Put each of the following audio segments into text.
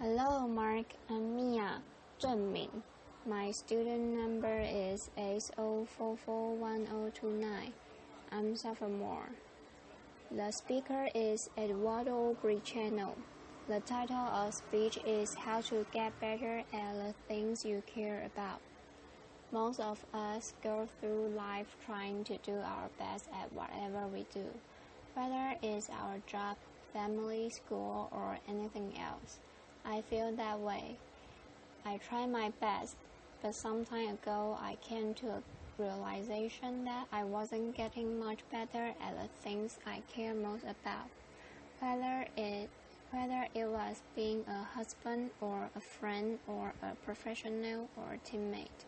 Hello, Mark. I'm Mia Zhenming. My student number is 80441029. I'm sophomore. The speaker is Eduardo Briceño. The title of speech is How to Get Better at the Things You Care About. Most of us go through life trying to do our best at whatever we do, whether it's our job, family, school, or anything else. I feel that way. I try my best, but some time ago I came to a realization that I wasn't getting much better at the things I care most about, whether it was being a husband or a friend or a professional or a teammate.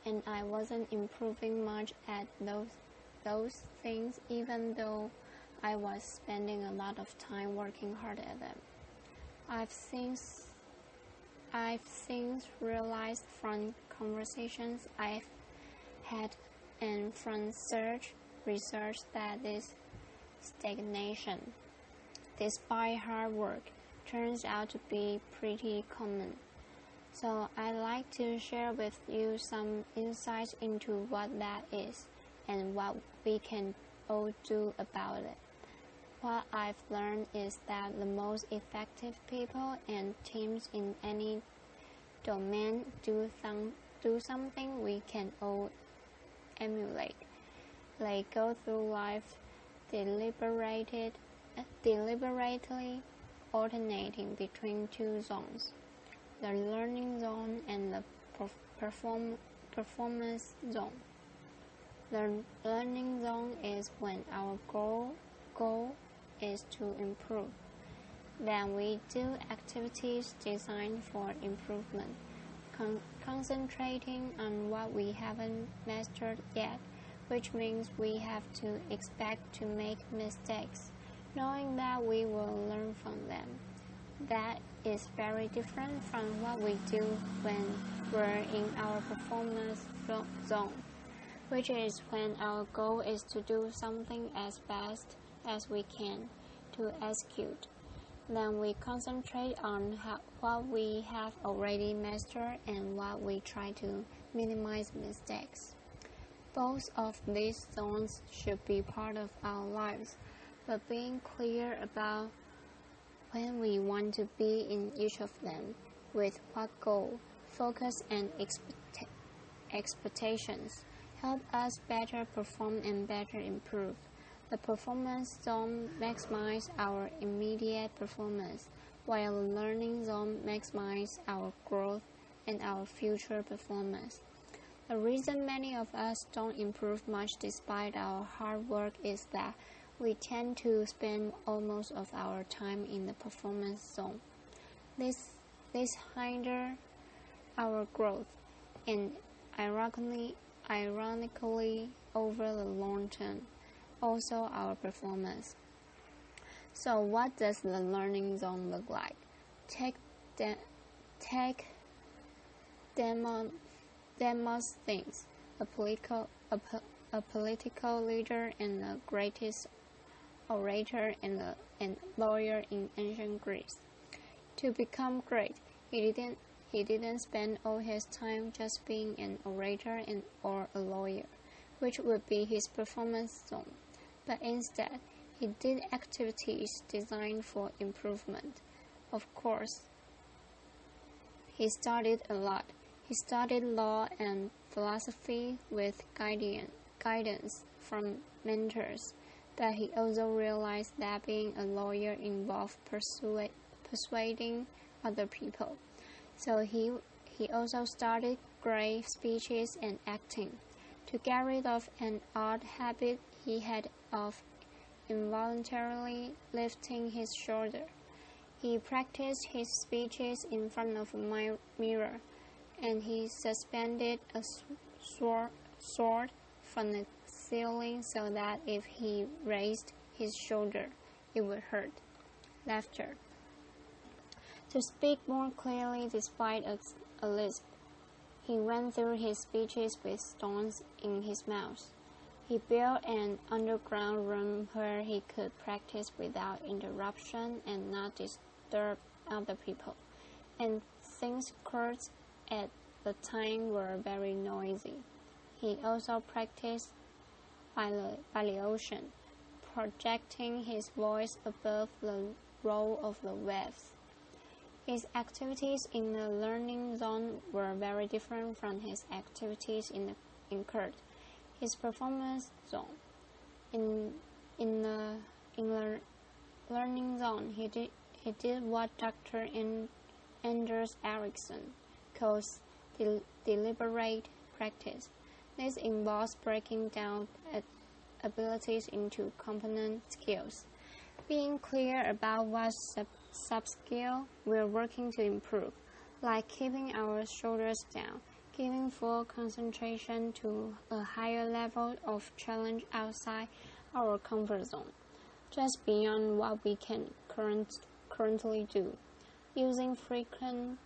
And I wasn't improving much at those things, even though I was spending a lot of time working hard at them. I've since realized from conversations I've had and from research that this stagnation, despite hard work, turns out to be pretty common. So I'd like to share with you some insights into what that is and what we can all do about it. What I've learned is that the most effective people and teams in any domain do something we can all emulate. They go through life deliberately alternating between two zones, the learning zone and the performance zone. The learning zone is when our goal is to improve. Then we do activities designed for improvement, concentrating on what we haven't mastered yet, which means we have to expect to make mistakes, knowing that we will learn from them. That is very different from what we do when we're in our performance zone, which is when our goal is to do something as fast as we can to execute. Then we concentrate on what we have already mastered and what we try to minimize mistakes. Both of these zones should be part of our lives, but being clear about when we want to be in each of them, with what goal, focus, and expectations help us better perform and better improve. The performance zone maximizes our immediate performance, while the learning zone maximizes our growth and our future performance. The reason many of us don't improve much despite our hard work is that we tend to spend almost of our time in the performance zone. This hinders our growth and ironically over the long term, also our performance. So what does the learning zone look like? Take Demosthenes, a political leader and the greatest orator and lawyer in ancient Greece. To become great, he didn't spend all his time just being an orator or a lawyer, which would be his performance zone, but instead, he did activities designed for improvement. Of course, he studied a lot. He studied law and philosophy with guidance from mentors, but he also realized that being a lawyer involved persuading other people. So he also started great speeches and acting. To get rid of an odd habit he had of involuntarily lifting his shoulder, he practiced his speeches in front of a mirror, and he suspended a sword from the ceiling so that if he raised his shoulder, it would hurt. Laughter. To speak more clearly despite a lisp, he went through his speeches with stones in his mouth. He built an underground room where he could practice without interruption and not disturb other people. and things occurred at the time were very noisy. He also practiced violation, projecting his voice above the roll of the waves. His activities in the learning zone were very different from his activities in court. His performance zone. In the learning zone, he did what Dr. Anders Ericsson calls deliberate practice. This involves breaking down abilities into component skills, being clear about what sub-skill we're working to improve, like keeping our shoulders down, giving full concentration to a higher level of challenge outside our comfort zone, just beyond what we can currently do, using frequent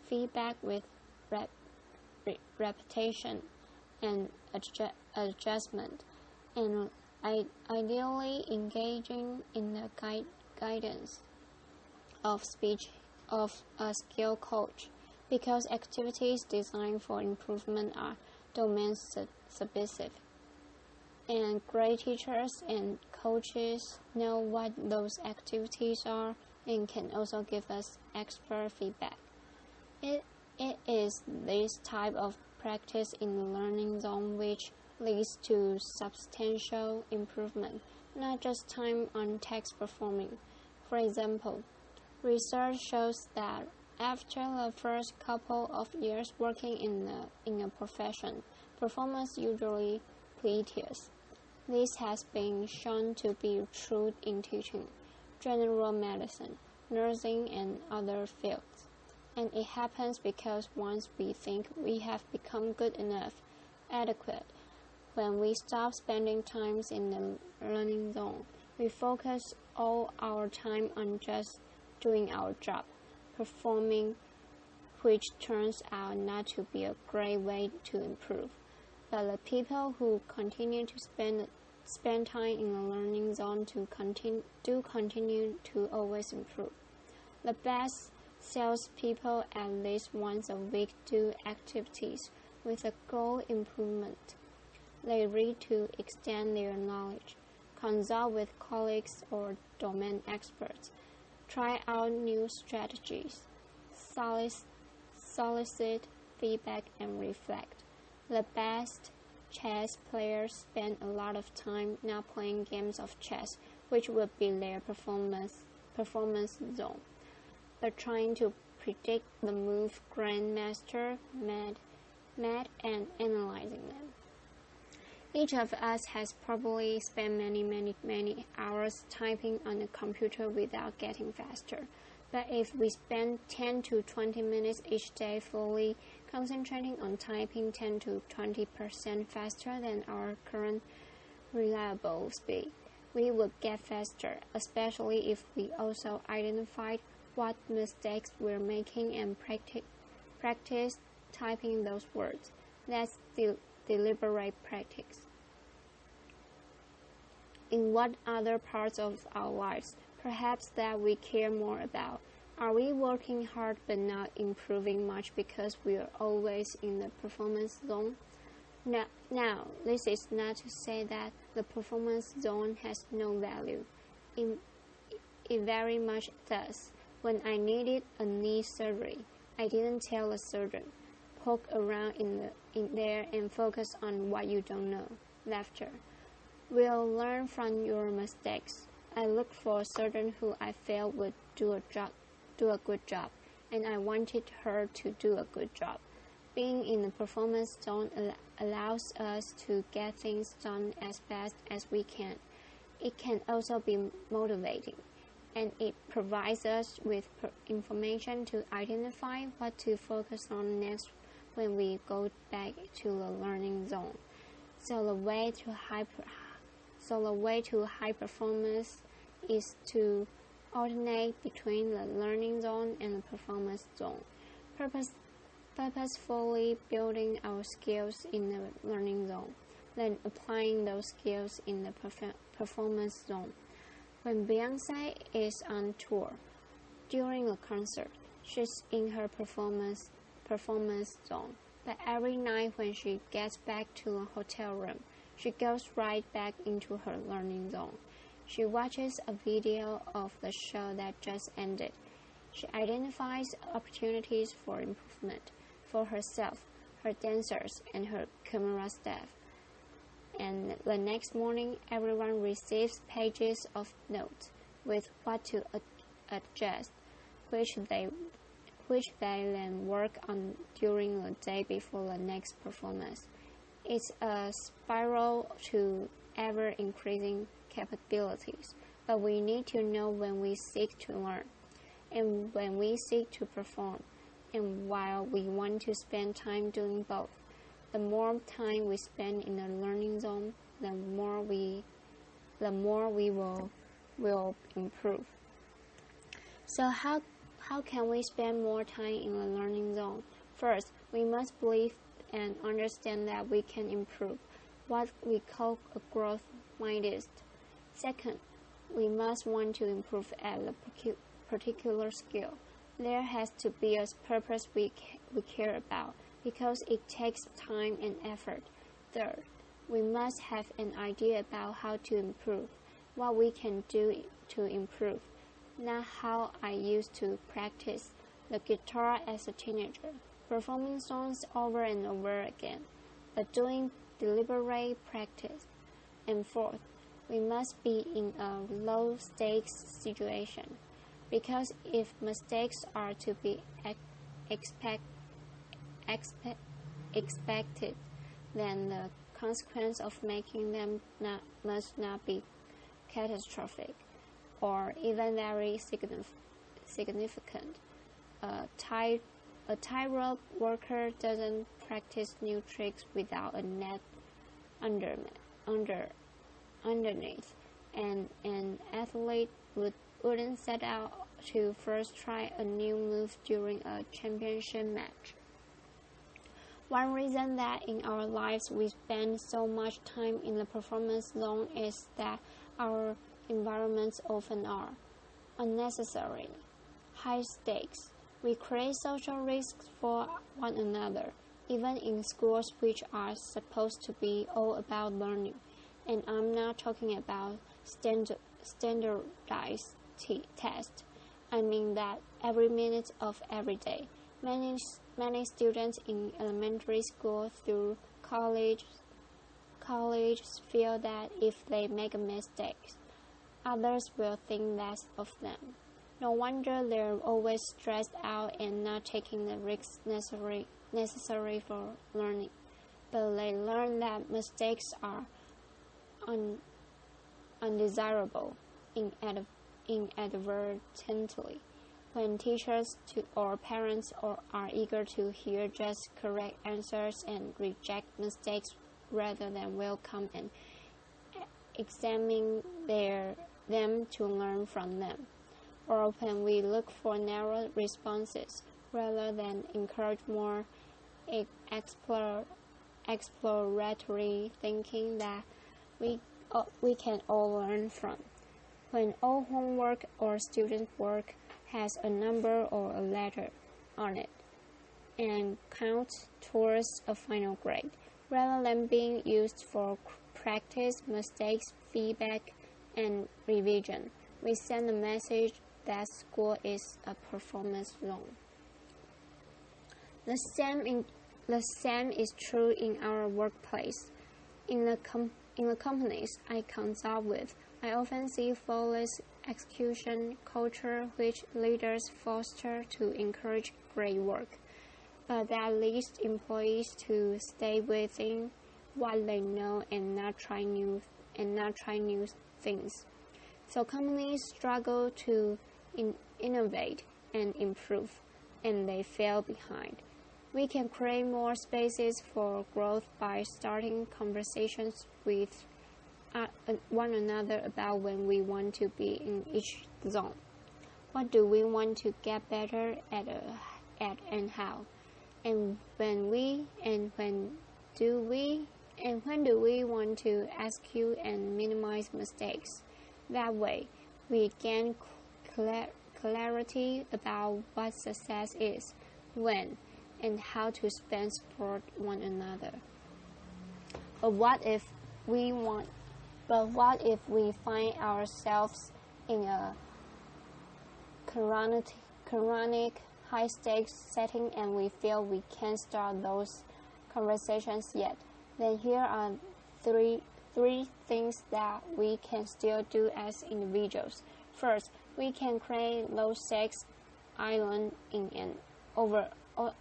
feedback with repetition and adjustment, and ideally engaging in the guidance of a skill coach, because activities designed for improvement are domain-specific, and great teachers and coaches know what those activities are and can also give us expert feedback. It is this type of practice in the learning zone which leads to substantial improvement, not just time on text performing. For example, research shows that after the first couple of years working in a profession, performance usually plateaus. This has been shown to be true in teaching, general medicine, nursing, and other fields. And it happens because once we think we have become good enough, adequate, when we stop spending time in the learning zone, we focus all our time on just doing our job, performing, which turns out not to be a great way to improve. But the people who continue to spend time in the learning zone continue to always improve. The best salespeople at least once a week do activities with a goal improvement. They read to extend their knowledge, consult with colleagues or domain experts, try out new strategies, solicit feedback, and reflect. The best chess players spend a lot of time not playing games of chess, which would be their performance zone, but trying to predict the move grandmaster made and analyzing them. Each of us has probably spent many hours typing on a computer without getting faster. But if we spend 10 to 20 minutes each day fully concentrating on typing 10 to 20% faster than our current reliable speed, we would get faster, especially if we also identified what mistakes we're making and practice typing those words. That's deliberate practice. In what other parts of our lives, perhaps that we care more about? Are we working hard but not improving much because we are always in the performance zone? Now, this is not to say that the performance zone has no value. It very much does. When I needed a knee surgery, I didn't tell the surgeon, poke around in there and focus on what you don't know. Laughter. We'll learn from your mistakes. I looked for a surgeon who I felt would do a good job, and I wanted her to do a good job. Being in the performance zone allows us to get things done as fast as we can. It can also be motivating, and it provides us with information to identify what to focus on next when we go back to the learning zone. So the way to high performance is to alternate between the learning zone and the performance zone, purposefully building our skills in the learning zone, then applying those skills in the performance zone. When Beyoncé is on tour, during a concert, She's in her performance zone. But every night when she gets back to a hotel room, she goes right back into her learning zone. She watches a video of the show that just ended. She identifies opportunities for improvement for herself, her dancers, and her camera staff. And the next morning, everyone receives pages of notes with what to adjust, which they then work on during the day before the next performance. It's a spiral to ever-increasing capabilities, but we need to know when we seek to learn and when we seek to perform, and while we want to spend time doing both. The more time we spend in the learning zone, the more we will improve. So how can we spend more time in the learning zone? First, we must believe and understand that we can improve, what we call a growth mindset. Second, we must want to improve at a particular skill. There has to be a purpose we care about, because it takes time and effort. Third, we must have an idea about how to improve, what we can do to improve, not how I used to practice the guitar as a teenager, performing songs over and over again, but doing deliberate practice. And fourth, we must be in a low-stakes situation, because if mistakes are to be expected, then the consequence of making them must not be catastrophic or even very significant. A tightrope worker doesn't practice new tricks without a net underneath, and an athlete wouldn't set out to first try a new move during a championship match. One reason that in our lives we spend so much time in the performance zone is that our environments often are unnecessarily high stakes. We create social risks for one another, even in schools which are supposed to be all about learning. And I'm not talking about standardized tests. I mean that every minute of every day. Many students in elementary school through college feel that if they make a mistake, others will think less of them. No wonder they're always stressed out and not taking the risks necessary for learning. But they learn that mistakes are undesirable inadvertently. When teachers or parents are eager to hear just correct answers and reject mistakes rather than welcome and examine them to learn from them, or when we look for narrow responses rather than encourage more exploratory thinking that we can all learn from. When all homework or student work has a number or a letter on it and counts towards a final grade, rather than being used for practice, mistakes, feedback, and revision, we send a message that school is a performance zone. The same is true in our workplace. In the companies I consult with, I often see flawless execution culture which leaders foster to encourage great work, but that leads employees to stay within what they know and not try new things. So companies struggle to innovate and improve, and they fall behind. We can create more spaces for growth by starting conversations with one another about when we want to be in each zone. What do we want to get better at and how? And when do we want to execute and minimize mistakes? That way, we gain clarity about what success is, when, and how to support one another. But what if we find ourselves in a chronic high-stakes setting and we feel we can't start those conversations yet? Then here are three things that we can still do as individuals. First, we can create low-stakes island in an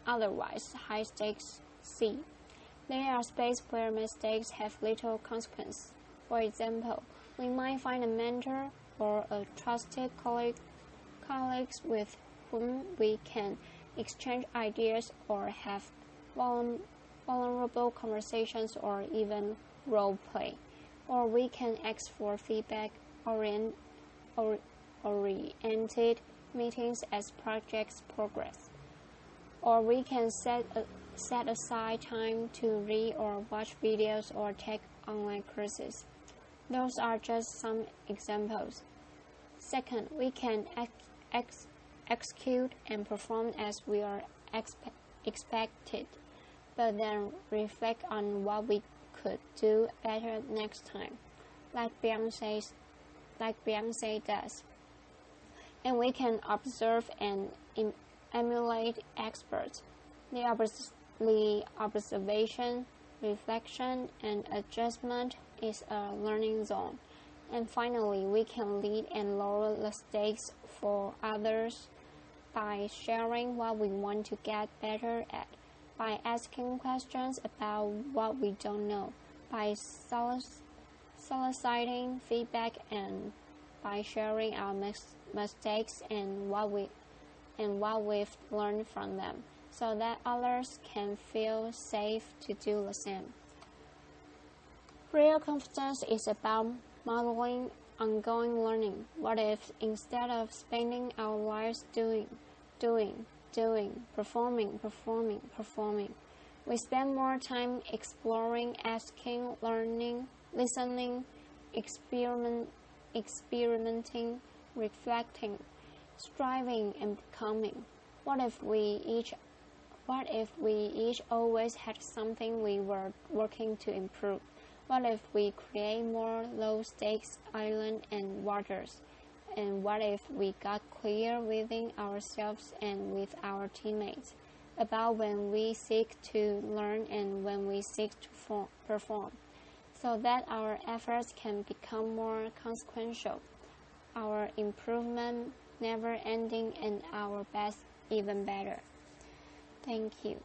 otherwise high-stakes sea. There are spaces where mistakes have little consequence. For example, we might find a mentor or a trusted colleagues with whom we can exchange ideas or have vulnerable conversations or even role play. Or we can ask for feedback-oriented meetings as projects progress. Or we can set aside time to read or watch videos or take online courses. Those are just some examples. Second, we can execute and perform as we are expected, but then reflect on what we could do better next time, like Briceño does. And we can observe and emulate experts. The observation, reflection, and adjustment is a learning zone. And finally, we can lead and lower the stakes for others by sharing what we want to get better at, by asking questions about what we don't know, by soliciting feedback, and by sharing our mistakes and what we've learned from them, so that others can feel safe to do the same. Real confidence is about modeling ongoing learning. What if instead of spending our lives performing, we spend more time exploring, asking, learning, listening, experimenting, reflecting, striving, and becoming? What if we each always had something we were working to improve? What if we create more low-stakes islands and waters? And what if we got clear within ourselves and with our teammates about when we seek to learn and when we seek to perform, so that our efforts can become more consequential, our improvement never ending, and our best even better? Thank you.